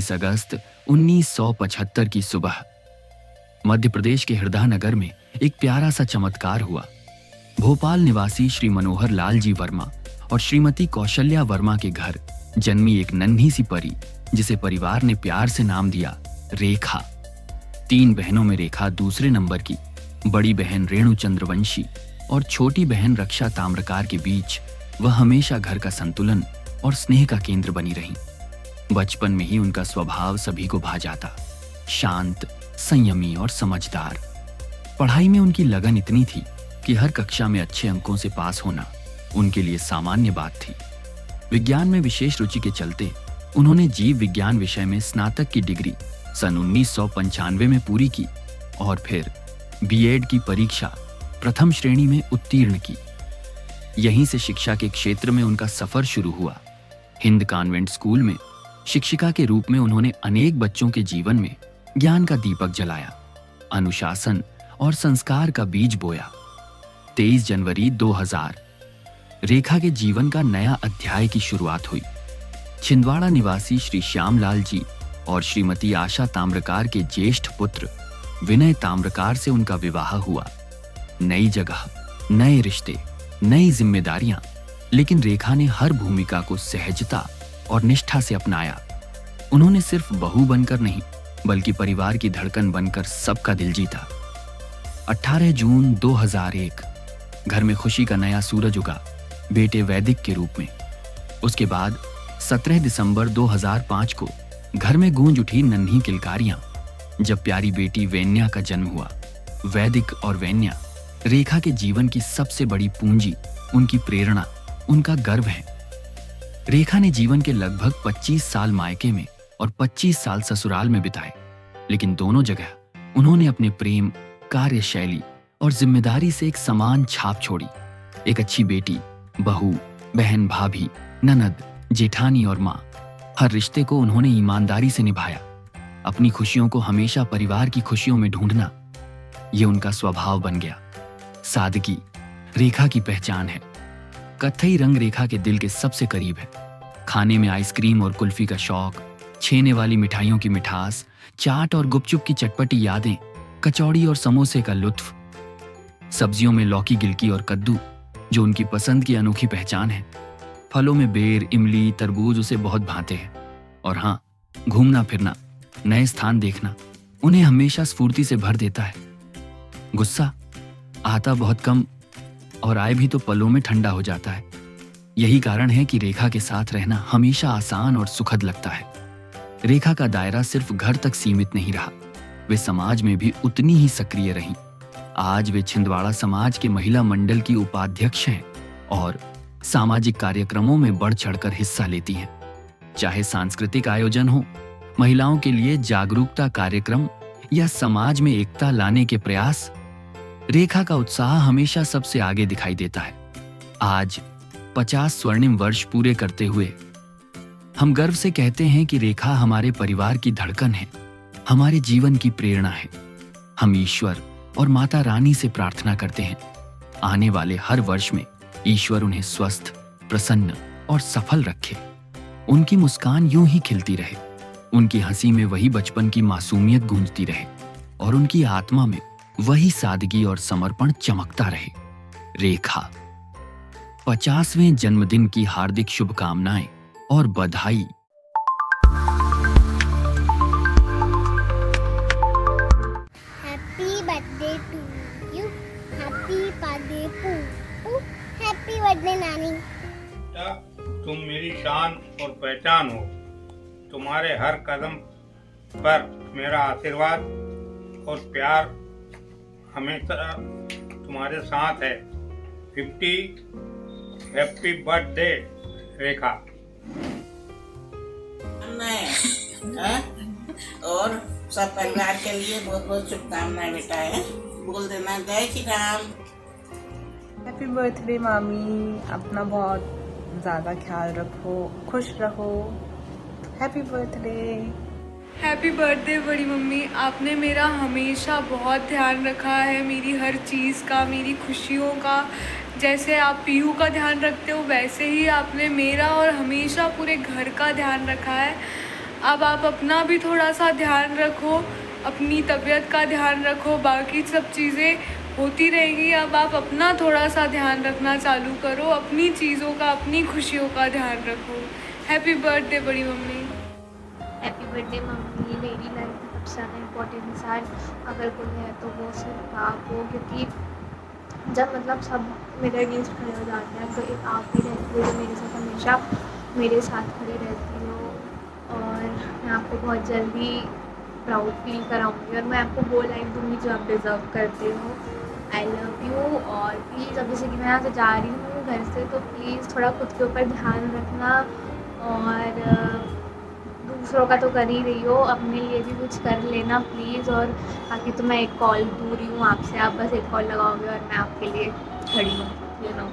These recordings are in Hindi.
23 अगस्त 1975 की सुबह मध्य प्रदेश के हृदयनगर में एक प्यारा सा चमत्कार हुआ। भोपाल निवासी श्री मनोहर लाल जी वर्मा और श्रीमती कौशल्या वर्मा के घर जन्मी एक नन्ही सी परी, जिसे परिवार ने प्यार से नाम दिया रेखा। 3 बहनों में रेखा दूसरे नंबर की। बड़ी बहन रेणु चंद्रवंशी और छोटी बहन रक्षा ताम्रकार के बीच वह हमेशा घर का संतुलन और स्नेह का केंद्र बनी रही। बचपन में ही उनका स्वभाव सभी को भा जाता, शांत, संयमी और समझदार। पढ़ाई में उनकी लगन इतनी थी कि हर कक्षा में अच्छे अंकों से पास होना उनके लिए सामान्य बात थी। विज्ञान में विशेष रुचि के चलते उन्होंने जीव विज्ञान विषय में स्नातक की डिग्री सन 1995 में पूरी की और फिर बीएड की परीक्षा प्रथम श्रेणी में उत्तीर्ण की। यहीं से शिक्षा के क्षेत्र में उनका सफर शुरू हुआ। हिंद कॉन्वेंट स्कूल में शिक्षिका के रूप में उन्होंने अनेक बच्चों के जीवन में ज्ञान का दीपक जलाया, अनुशासन और संस्कार का बीज बोया। 23 जनवरी 2000 रेखा के जीवन का नया अध्याय की शुरुआत हुई। छिंदवाड़ा निवासी श्री श्यामलाल जी और श्रीमती आशा ताम्रकार के ज्येष्ठ पुत्र विनय ताम्रकार से उनका विवाह हुआ। नई जगह, नए रिश्ते, नई जिम्मेदारियां, लेकिन रेखा ने हर भूमिका को सहजता और निष्ठा से अपनाया। उन्होंने सिर्फ बहू बनकर नहीं, बल्कि परिवार की धड़कन बनकर सबका दिल जीता। 18 जून 2001 घर में खुशी का नया सूरज उगा, बेटे वैदिक के रूप में। उसके बाद 17 दिसंबर 2005 को घर में गूंज उठी नन्ही किलकारियां, जब प्यारी बेटी वेन्या का जन्म हुआ। वैदिक और वेन्या रेखा के जीवन की सबसे बड़ी पूंजी, उनकी प्रेरणा, उनका गर्व है। रेखा ने जीवन के लगभग 25 साल मायके में और 25 साल ससुराल में बिताए, लेकिन दोनों जगह उन्होंने अपने प्रेम, कार्यशैली और जिम्मेदारी से एक समान छाप छोड़ी। एक अच्छी बेटी, बहू, बहन, भाभी, ननद, जेठानी और माँ, हर रिश्ते को उन्होंने ईमानदारी से निभाया। अपनी खुशियों को हमेशा परिवार की खुशियों में ढूंढना, ये उनका स्वभाव बन गया। सादगी रेखा की पहचान है। कत्थई रंग रेखा के दिल के सबसे करीब है। खाने में आइसक्रीम और कुल्फी का शौक, छेने वाली मिठाइयों की मिठास, चाट और गुपचुप की चटपटी यादें, कचौड़ी और समोसे का लुत्फ, सब्जियों में लौकी, गिलकी और कद्दू जो उनकी पसंद की अनोखी पहचान है। फलों में बेर, इमली, तरबूज उसे बहुत भाते हैं। और हाँ, घूमना फिरना, नए स्थान देखना उन्हें हमेशा स्फूर्ति से भर देता है। गुस्सा आता बहुत कम और आए भी तो पलों में ठंडा हो जाता है। यही कारण है कि रेखा के साथ रहना हमेशा आसान और सुखद लगता है। रेखा का दायरा सिर्फ घर तक सीमित नहीं रहा, वे समाज में भी उतनी ही सक्रिय रहीं। आज वे छिंदवाड़ा समाज के महिला मंडल की उपाध्यक्ष हैं और सामाजिक कार्यक्रमों में बढ़ चढ़कर हिस्सा लेती हैं। चाहे सांस्कृतिक आयोजन हो, महिलाओं के लिए जागरूकता कार्यक्रम या समाज में एकता लाने के प्रयास, रेखा का उत्साह हमेशा सबसे आगे दिखाई देता है। आज 50 स्वर्णिम वर्ष पूरे करते हुए हम गर्व से कहते हैं कि रेखा हमारे परिवार की धड़कन है, हमारे जीवन की प्रेरणा है। हम ईश्वर और माता रानी से प्रार्थना करते हैं, आने वाले हर वर्ष में ईश्वर उन्हें स्वस्थ, प्रसन्न और सफल रखे। उनकी मुस्कान यूं ही खिलती रहे, उनकी हंसी में वही बचपन की मासूमियत गूंजती रहे और उनकी आत्मा में वही सादगी और समर्पण चमकता रहे। रेखा 50वें जन्मदिन की हार्दिक शुभकामनाएं और बधाई। Happy birthday to you, happy birthday to, happy birthday नानी। तुम मेरी शान और पहचान हो। तुम्हारे हर कदम पर मेरा आशीर्वाद और प्यार हमेशा तुम्हारे साथ है। 50 हैप्पी बर्थडे रेखा। और सब परिवार के लिए बहुत बहुत शुभकामनाएं बेटा है। बोल देना जय श्री राम। हैप्पी बर्थडे मामी, अपना बहुत ज़्यादा ख्याल रखो, खुश रहो। Happy birthday. हैप्पी बर्थडे बड़ी मम्मी, आपने मेरा हमेशा बहुत ध्यान रखा है, मेरी हर चीज़ का, मेरी खुशियों का। जैसे आप पीहू का ध्यान रखते हो वैसे ही आपने मेरा और हमेशा पूरे घर का ध्यान रखा है। अब आप अपना भी थोड़ा सा ध्यान रखो, अपनी तबीयत का ध्यान रखो, बाकी सब चीज़ें होती रहेंगी। अब आप अपना थोड़ा सा ध्यान रखना चालू करो, अपनी चीज़ों का, अपनी खुशियों का ध्यान रखो। हैप्पी बर्थडे बड़ी मम्मी। Happy birthday mummy. मेरी लाइफ में सबसे ज़्यादा इम्पोर्टेंट इंसान अगर कोई है तो वो सिर्फ आप हो, क्योंकि जब मतलब सब मेरे अगेंस्ट खड़े हो जाते हैं तो एक आप ही रहती हो जो मेरे साथ हमेशा मेरे साथ खड़ी रहती हो, और मैं आपको बहुत जल्दी प्राउड फील कराऊंगी और मैं आपको वो लाइन दूँगी जो आप डिज़र्व करते हो। I love you. और प्लीज़ अब जैसे कि मैं यहाँ से जा रही हूँ घर से, तो प्लीज़ थोड़ा खुद के ऊपर ध्यान रखना, और दूसरों का तो कर ही रही हो, अपने लिए भी कुछ कर लेना प्लीज़। और बाकी तो मैं एक कॉल दूर ही हूँ आपसे, आप बस एक कॉल लगाओगे और मैं आपके लिए खड़ी हूँ, यू नो।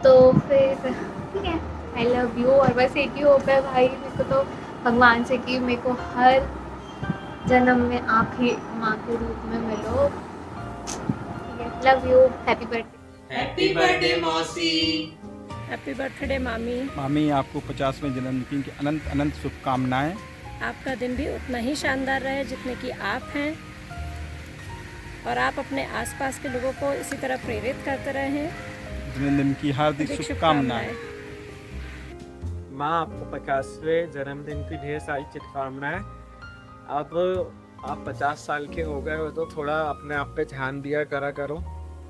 तो फिर ठीक है, आई लव यू। और बस एक ही होप है भाई मेरे को तो भगवान से कि मेरे को हर जन्म में आप ही माँ के रूप में मिलो। ठीक है, love you. Happy birthday. Happy birthday मौसी। हैप्पी बर्थडे मामी। मामी आपको 50वें जन्मदिन की अनंत अनंत शुभकामनाएं। आपका दिन भी उतना ही शानदार रहे जितने कि आप हैं, और आप अपने आसपास के लोगों को इसी तरह प्रेरित करते रहें। जन्मदिन की हार्दिक शुभकामनाएं। माँ आपको 50वें जन्मदिन की ढेर सारी शुभकामनाएं। अब आप 50 साल के हो गए हो तो थोड़ा अपने आप पे ध्यान दिया करा करो,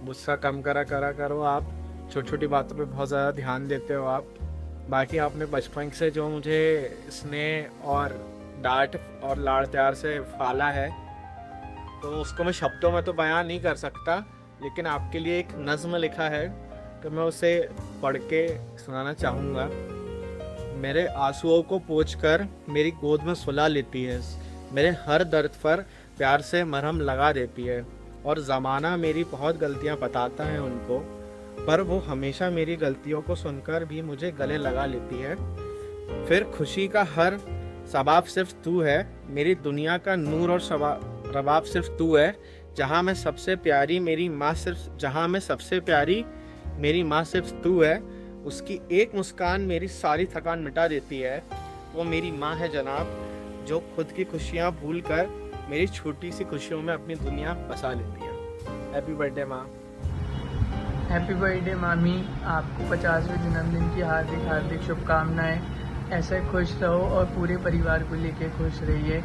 गुस्सा कम करा करो। आप छोटी छोटी बातों पे बहुत ज़्यादा ध्यान देते हो आप। बाकी आपने बचपन से जो मुझे स्नेह और डांट और लाड़ प्यार से पाला है, तो उसको मैं शब्दों में तो बयान नहीं कर सकता, लेकिन आपके लिए एक नज़्म लिखा है तो मैं उसे पढ़ के सुनाना चाहूँगा। मेरे आंसुओं को पोंछकर मेरी गोद में सुला लेती है, मेरे हर दर्द पर प्यार से मरहम लगा देती है, और ज़माना मेरी बहुत गलतियाँ बताता है उनको, पर वो हमेशा मेरी गलतियों को सुनकर भी मुझे गले लगा लेती है। फिर खुशी का हर सबाब सिर्फ तू है, मेरी दुनिया का नूर और रबाब सिर्फ तू है। जहाँ मैं सबसे प्यारी मेरी माँ सिर्फ तू है। उसकी एक मुस्कान मेरी सारी थकान मिटा देती है। वो मेरी माँ है जनाब, जो खुद की खुशियाँ भूल कर मेरी छोटी सी खुशियों में अपनी दुनिया बसा लेती है। हैप्पी बर्थडे माँ। हैप्पी बर्थडे मामी। आपको 50वें जन्मदिन की हार्दिक हार्दिक शुभकामनाएं। ऐसे खुश रहो और पूरे परिवार को लेके खुश रहिए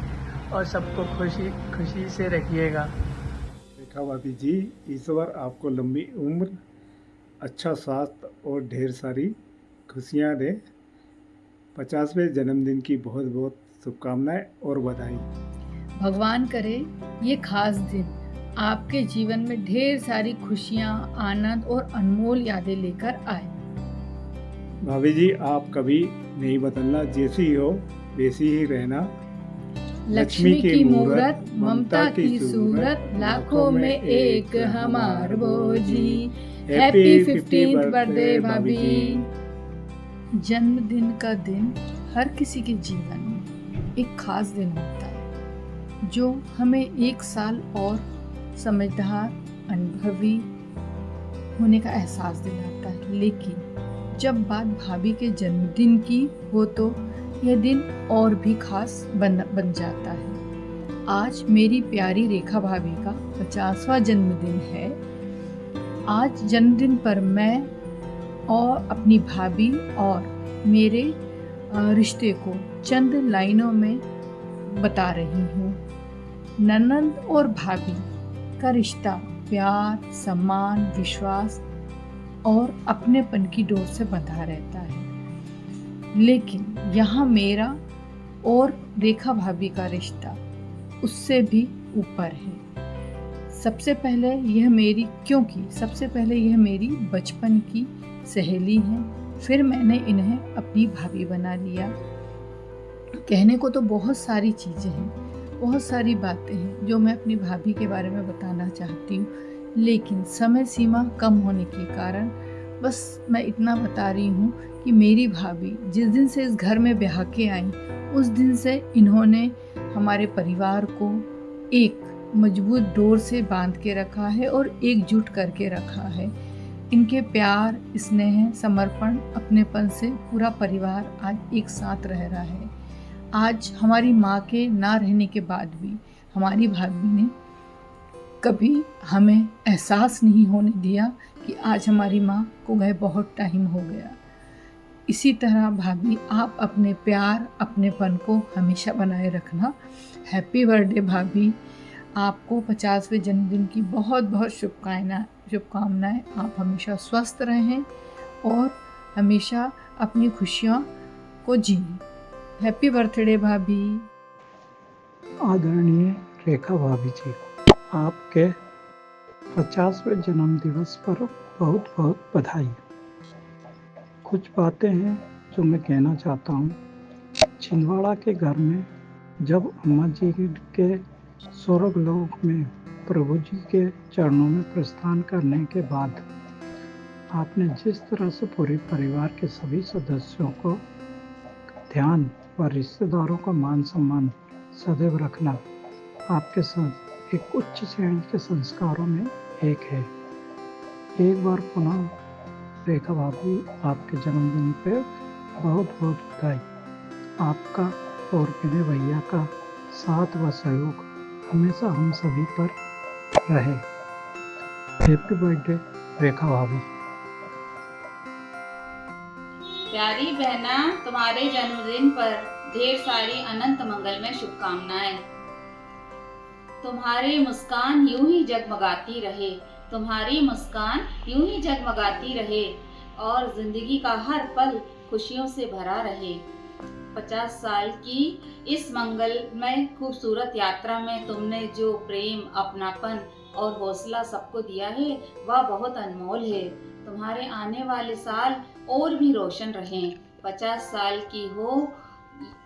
और सबको खुशी से रखिएगा। रेखा भाभी जी, ईश्वर आपको लंबी उम्र, अच्छा स्वास्थ्य और ढेर सारी खुशियाँ दे। 50वें जन्मदिन की बहुत बहुत शुभकामनाएं और बधाई। भगवान करे ये खास दिन आपके जीवन में ढेर सारी खुशियाँ, आनंद और अनमोल यादें लेकर आए। भाभी जी, आप कभी नहीं बदलना, जैसी हो वैसी ही रहना। लक्ष्मी की मूरत, ममता की सूरत, लाखों में एक हमार बोजी। हैप्पी 15th बर्थडे भाभी। जन्मदिन का दिन हर किसी के जीवन में एक खास दिन होता है, जो हमें एक साल और समझदार, अनुभवी होने का एहसास दिलाता है। लेकिन जब बात भाभी के जन्मदिन की हो तो यह दिन और भी खास बन जाता है। आज मेरी प्यारी रेखा भाभी का 50वां जन्मदिन है। आज जन्मदिन पर मैं और अपनी भाभी और मेरे रिश्ते को चंद लाइनों में बता रही हूँ। ननंद और भाभी का रिश्ता प्यार, सम्मान, विश्वास और अपनेपन की डोर से बंधा रहता है। लेकिन यहाँ मेरा और रेखा भाभी का रिश्ता उससे भी ऊपर है। सबसे पहले यह मेरी बचपन की सहेली हैं, फिर मैंने इन्हें अपनी भाभी बना लिया। कहने को तो बहुत सारी चीज़ें हैं, बहुत सारी बातें हैं जो मैं अपनी भाभी के बारे में बताना चाहती हूँ, लेकिन समय सीमा कम होने के कारण बस मैं इतना बता रही हूँ कि मेरी भाभी जिस दिन से इस घर में ब्याह के आई, उस दिन से इन्होंने हमारे परिवार को एक मजबूत डोर से बांध के रखा है और एकजुट करके रखा है। इनके प्यार, स्नेह, समर्पण, अपनेपन से पूरा परिवार आज एक साथ रह रहा है। आज हमारी माँ के ना रहने के बाद भी हमारी भाभी ने कभी हमें एहसास नहीं होने दिया कि आज हमारी माँ को गए बहुत टाइम हो गया। इसी तरह भाभी आप अपने प्यार अपनेपन को हमेशा बनाए रखना। हैप्पी बर्थडे भाभी, आपको 50वें जन्मदिन की बहुत बहुत शुभकामनाएं। आप हमेशा स्वस्थ रहें और हमेशा अपनी खुशियों को जिएं। हैप्पी बर्थडे भाभी। आदरणीय रेखा भाभी जी, आपके 50वें जन्मदिवस पर बहुत बहुत बधाई। कुछ बातें हैं जो मैं कहना चाहता हूँ। छिंदवाड़ा के घर में जब अम्मा जी के स्वर्ग लोक में प्रभु जी के चरणों में प्रस्थान करने के बाद आपने जिस तरह से पूरे परिवार के सभी सदस्यों को ध्यान व रिश्तेदारों का मान सम्मान सदैव रखना आपके साथ एक उच्च श्रेणी के संस्कारों में एक है। एक बार पुनः रेखा भाभी, आपके जन्मदिन पे बहुत बहुत बधाई। आपका और मेरे भैया का साथ व सहयोग हमेशा हम सभी पर रहे। हैप्पी बर्थडे रेखा भाभी। प्यारी बहना, तुम्हारे जन्मदिन पर ढेर सारी अनंत मंगलमय शुभकामनाएं। तुम्हारी मुस्कान यूं ही जगमगाती रहे, तुम्हारी मुस्कान यूं ही जगमगाती रहे और जिंदगी का हर पल खुशियों से भरा रहे। 50 साल की इस मंगलमय खूबसूरत यात्रा में तुमने जो प्रेम, अपनापन और हौसला सबको दिया है वह बहुत अनमोल है। तुम्हारे आने वाले साल और भी रोशन रहें। 50 साल की हो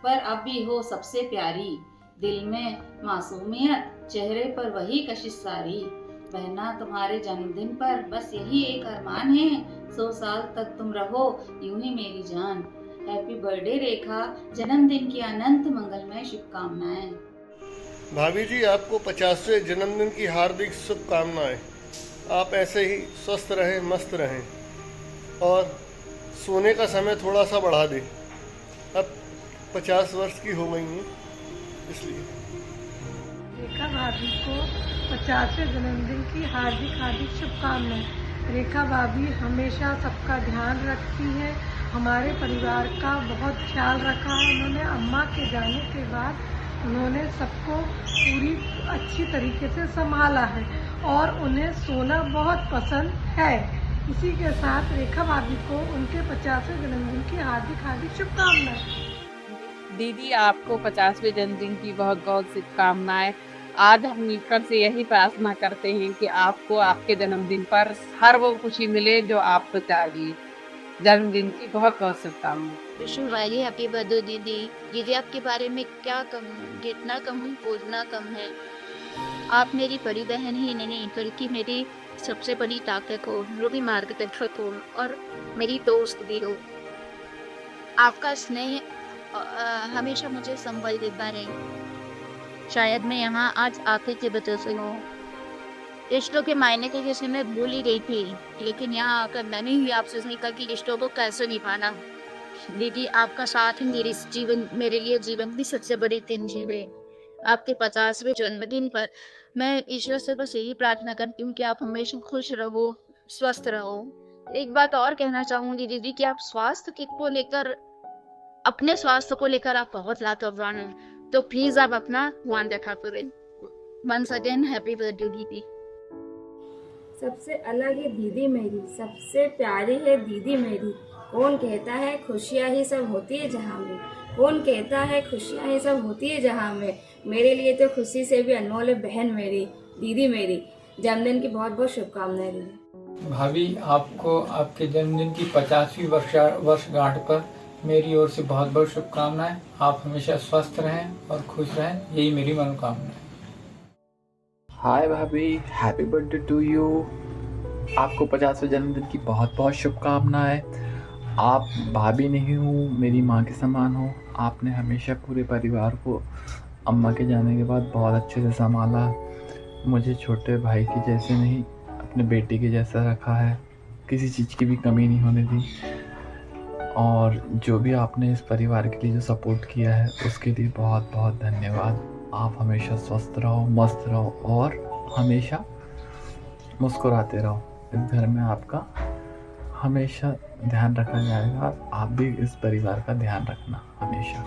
पर अब भी हो सबसे प्यारी, दिल में मासूमियत, चेहरे पर वही कशिश सारी। बहना, तुम्हारे जन्मदिन पर बस यही एक अरमान है, 100 साल तक तुम रहो यूं ही मेरी जान। हैप्पी बर्थडे रेखा, जन्मदिन की अनंत मंगलमय शुभकामनाएं। भाभी जी, आपको 50वें जन्मदिन की हार्दिक शुभकामनाएं। आप ऐसे ही स्वस्थ रहें, मस्त रहें और सोने का समय थोड़ा सा बढ़ा दें। अब 50 वर्ष की हो गई हैं, इसलिए। रेखा भाभी को 50वें जन्मदिन की हार्दिक शुभकामनाएं। रेखा भाभी हमेशा सबका ध्यान रखती है, हमारे परिवार का बहुत ख्याल रखा है उन्होंने। अम्मा के जाने के बाद उन्होंने सबको पूरी अच्छी तरीके से संभाला है और उन्हें सोना बहुत पसंद है। इसी के साथ रेखा भाभी को उनके 50वें जन्मदिन की हार्दिक शुभकामनाएं। दीदी, आपको 50वें जन्मदिन की बहुत बहुत शुभकामनाएं। आज हम मिलकर से यही प्रार्थना करते हैं कि आपको आपके जन्मदिन पर हर वो खुशी मिले जो आपको चाहिए। जन्मदिन की बहुत बहुत शुभकामनाएं। विष्णु भाई, हैप्पी बर्थडे दीदी। दीदी, आपके बारे में क्या कहूँ, जितना कहूँ बोलना कम है। आप मेरी बड़ी बहन ही नहीं बल्कि मेरी सबसे बड़ी ताकत हो, मेरी मार्गदर्शक हो और मेरी दोस्त भी हो। आपका स्नेह हमेशा मुझे संबल देता रहे। शायद मैं यहाँ आज आपके की वजह से हूँ। रिश्तों के मायने के जैसे मैं भूल ही गई थी, लेकिन यहाँ आकर मैंने ही आपसे सीखा कि रिश्तों को कैसे निभाना। दीदी, आपका साथ मेरे लिए जीवन की सबसे बड़ी तंजीब है। आपके 50वें जन्मदिन पर मैं ईश्वर से बस यही प्रार्थना करती हूँ कि आप हमेशा खुश रहो, स्वस्थ रहो। एक बात और कहना चाहूँगी दीदी कि आप अपने स्वास्थ्य को लेकर आप बहुत लापरवाह हैं, तो प्लीज आप अपना ध्यान रखा करें। वंस अगेन हैप्पी बर्थडे दीदी। सबसे अलग है दीदी मेरी, सबसे प्यारी है दीदी मेरी। कौन कहता है खुशियाँ ही सब होती है जहाँ में, कौन कहता है खुशियाँ ही सब होती है जहाँ में। मेरे लिए तो खुशी से भी अनमोल है बहन मेरी, दीदी मेरी। जन्मदिन की बहुत बहुत शुभकामनाएं दीदी। भाभी, आपको आपके जन्मदिन की 50वीं वर्षगांठ पर मेरी ओर से बहुत बहुत शुभकामनाएं। आप हमेशा स्वस्थ रहें और खुश रहें, यही मेरी मनोकामना है। हाय भाभी, हैप्पी बर्थडे टू यू। आपको 50वें जन्मदिन की बहुत बहुत शुभकामनाएं। आप भाभी नहीं हूँ, मेरी माँ के समान हो। आपने हमेशा पूरे परिवार को अम्मा के जाने के बाद बहुत अच्छे से संभाला। मुझे छोटे भाई के जैसे नहीं, अपने बेटे के जैसा रखा है। किसी चीज़ की भी कमी नहीं होने दी और जो भी आपने इस परिवार के लिए जो सपोर्ट किया है उसके लिए बहुत बहुत धन्यवाद। आप हमेशा स्वस्थ रहो, मस्त रहो और हमेशा मुस्कुराते रहो। इस घर में आपका हमेशा ध्यान रखा जाएगा और आप भी इस परिवार का ध्यान रखना हमेशा।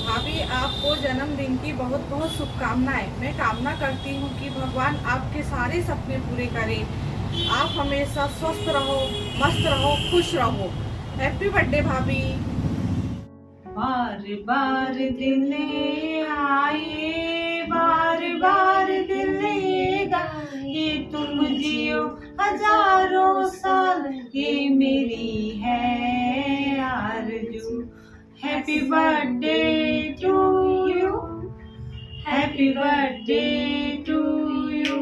भाभी, आपको जन्मदिन की बहुत बहुत शुभकामनाएं। मैं कामना करती हूँ कि भगवान आपके सारे सपने पूरे करे। आप हमेशा स्वस्थ रहो, मस्त रहो, खुश रहो। हैप्पी बर्थडे भाभी। बार बार दिन आए, बार बार दिल ये तुम जियो हजारों साल, ये मेरी है आरज़ू। Happy birthday to you, happy birthday to you,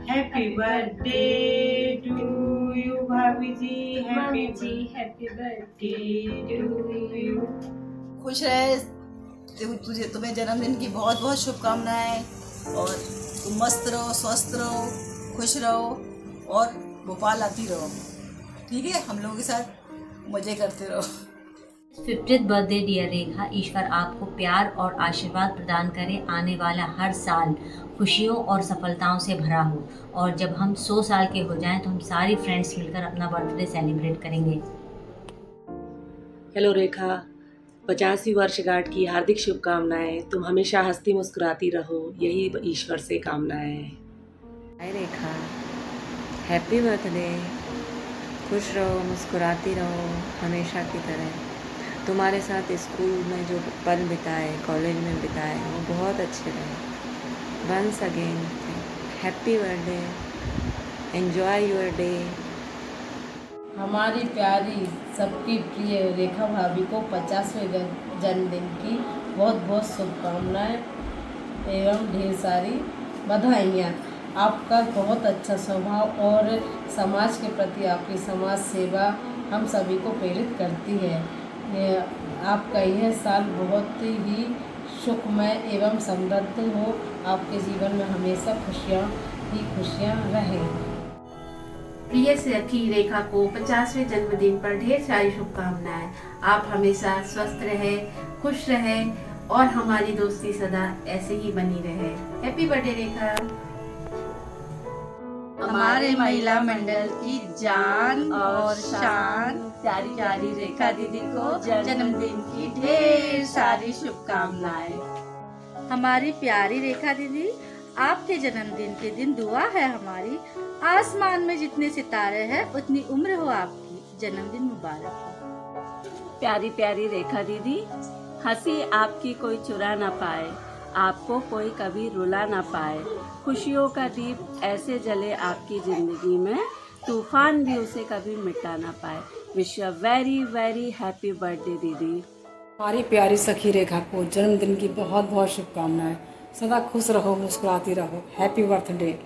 happy birthday to you भाभी जी, हैप्पी बर्थडे टू यू। खुश रहे, तुझे तुम्हें जन्मदिन की बहुत बहुत शुभकामनाएं और तुम मस्त रहो, स्वस्थ रहो, खुश रहो और भोपाल आती रहो। ठीक है, हम लोगों के साथ मजे करते रहो। 50th बर्थडे डियर रेखा, ईश्वर आपको प्यार और आशीर्वाद प्रदान करे। आने वाला हर साल खुशियों और सफलताओं से भरा हो और जब हम 100 साल के हो जाएं तो हम सारी फ्रेंड्स मिलकर अपना बर्थडे सेलिब्रेट करेंगे। हेलो रेखा, 50वीं वर्षगांठ की हार्दिक शुभकामनाएं। तुम हमेशा हंसती मुस्कुराती रहो, यही ईश्वर से कामनाएं हैं। हाय रेखा, हैप्पी बर्थडे। खुश रहो, मुस्कुराती रहो हमेशा की तरह। तुम्हारे साथ स्कूल में जो पल बिताए, कॉलेज में बिताए, वो बहुत अच्छे रहे। Once again happy birthday, enjoy your day. हमारी प्यारी सबकी प्रिय रेखा भाभी को 50वें जन्मदिन की बहुत बहुत शुभकामनाएं एवं ढेर सारी बधाइयाँ। आपका बहुत अच्छा स्वभाव और समाज के प्रति आपकी समाज सेवा हम सभी को प्रेरित करती है। आपका यह साल बहुत ही सुखमय एवं समृद्ध हो। आपके जीवन में हमेशा खुशियाँ ही खुशियाँ रहें। प्रिय सखी रेखा को 50वें जन्मदिन पर ढेर सारी शुभकामनाएं। आप हमेशा स्वस्थ रहे, खुश रहे और हमारी दोस्ती सदा ऐसे ही बनी रहे। हैप्पी बर्थडे रेखा। हमारे महिला मंडल की जान और शान प्यारी प्यारी रेखा दीदी को जन्मदिन की ढेर सारी शुभकामनाएं। हमारी प्यारी रेखा दीदी, आपके जन्मदिन के दिन दुआ है हमारी, आसमान में जितने सितारे हैं उतनी उम्र हो आपकी। जन्मदिन मुबारक हो। प्यारी प्यारी रेखा दीदी, हंसी आपकी कोई चुरा ना पाए, आपको कोई कभी रुला ना पाए। खुशियों का दीप ऐसे जले आपकी जिंदगी में, तूफान भी उसे कभी मिटा ना पाए। Wish you very very happy birthday दीदी। हमारी प्यारी सखी रेखा को जन्मदिन की बहुत बहुत शुभकामनाएं। सदा खुश रहो, मुस्कुराती रहो। Happy birthday.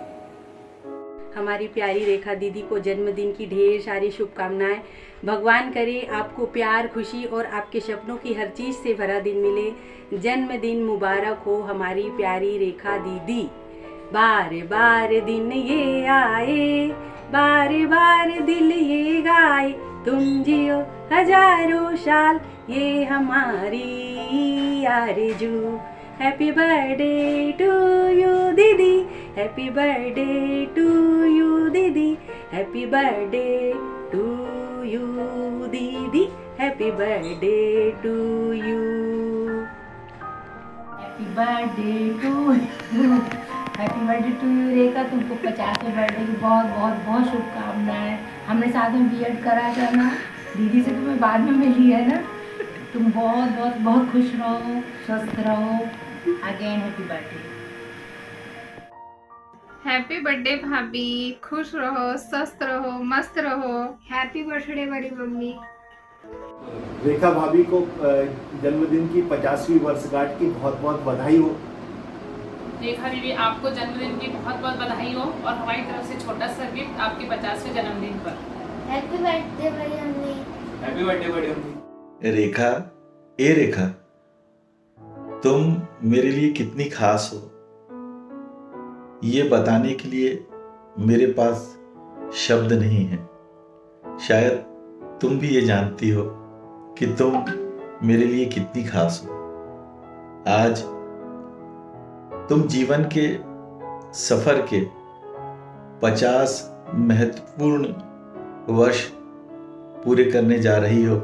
हमारी प्यारी रेखा दीदी को जन्मदिन की ढेर सारी शुभकामनाएं। भगवान करे आपको प्यार, खुशी और आपके सपनों की हर चीज़ से भरा दिन मिले। जन्मदिन मुबारक हो हमारी प्यारी रेखा दीदी। बार बार दिन ये आए, बार बार दिल ये गाए, तुम जियो हजारों साल, ये हमारी आरज़ू। हैप्पी बर्थडे टू यू दीदी, हैप्पी बर्थडे टू यू दीदी, हैप्पी बर्थडे टू यू दीदी, happy birthday to you. Happy birthday to you, happy birthday to you Rekha. तुमको 50वें बर्थडे की बहुत बहुत बहुत शुभकामनाएं। हमने साथ में बीएड करा था ना, दीदी से तुम्हें बाद में मिली है ना। तुम बहुत बहुत बहुत खुश रहो, स्वस्थ रहो। Again happy birthday. Happy birthday भाभी, खुश रहो, स्वस्थ रहो, मस्त रहो। हैप्पी बर्थडे बड़ी मम्मी। रेखा भाभी को जन्मदिन की 50वीं वर्षगांठ की बहुत बहुत बधाई हो। रेखा दीदी, आपको जन्मदिन की बहुत बहुत बधाई हो और हमारी तरफ से छोटा सा गिफ्ट आपके 50वें जन्मदिन पर। हैप्पी बर्थडे बड़ी मम्मी। हैप्पी बर्थडे बड़ी मम्मी। रेखा, ए रेखा, तुम मेरे लिए कितनी खास हो, ये बताने के लिए मेरे पास शब्द नहीं है। शायद तुम भी ये जानती हो कि तुम मेरे लिए कितनी खास हो। आज तुम जीवन के सफर के 50 महत्वपूर्ण वर्ष पूरे करने जा रही हो।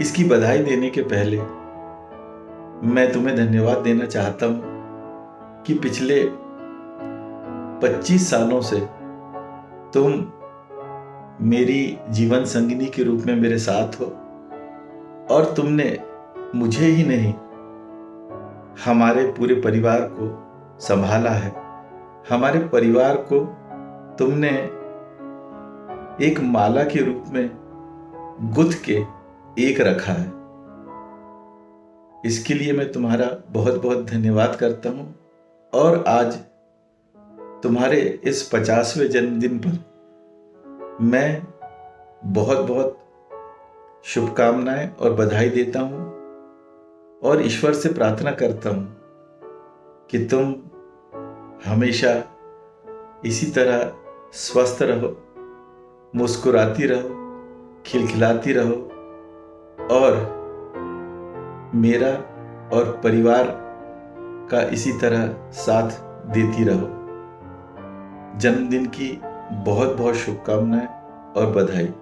इसकी बधाई देने के पहले मैं तुम्हें धन्यवाद देना चाहता हूं कि पिछले 25 सालों से तुम मेरी जीवन संगिनी के रूप में मेरे साथ हो और तुमने मुझे ही नहीं हमारे पूरे परिवार को संभाला है। हमारे परिवार को तुमने एक माला के रूप में गुथ के एक रखा है। इसके लिए मैं तुम्हारा बहुत बहुत धन्यवाद करता हूं और आज तुम्हारे इस 50वें जन्मदिन पर मैं बहुत बहुत शुभकामनाएं और बधाई देता हूं और ईश्वर से प्रार्थना करता हूं कि तुम हमेशा इसी तरह स्वस्थ रहो, मुस्कुराती रहो, खिलखिलाती रहो और मेरा और परिवार का इसी तरह साथ देती रहो। जन्मदिन की बहुत बहुत शुभकामनाएं और बधाई।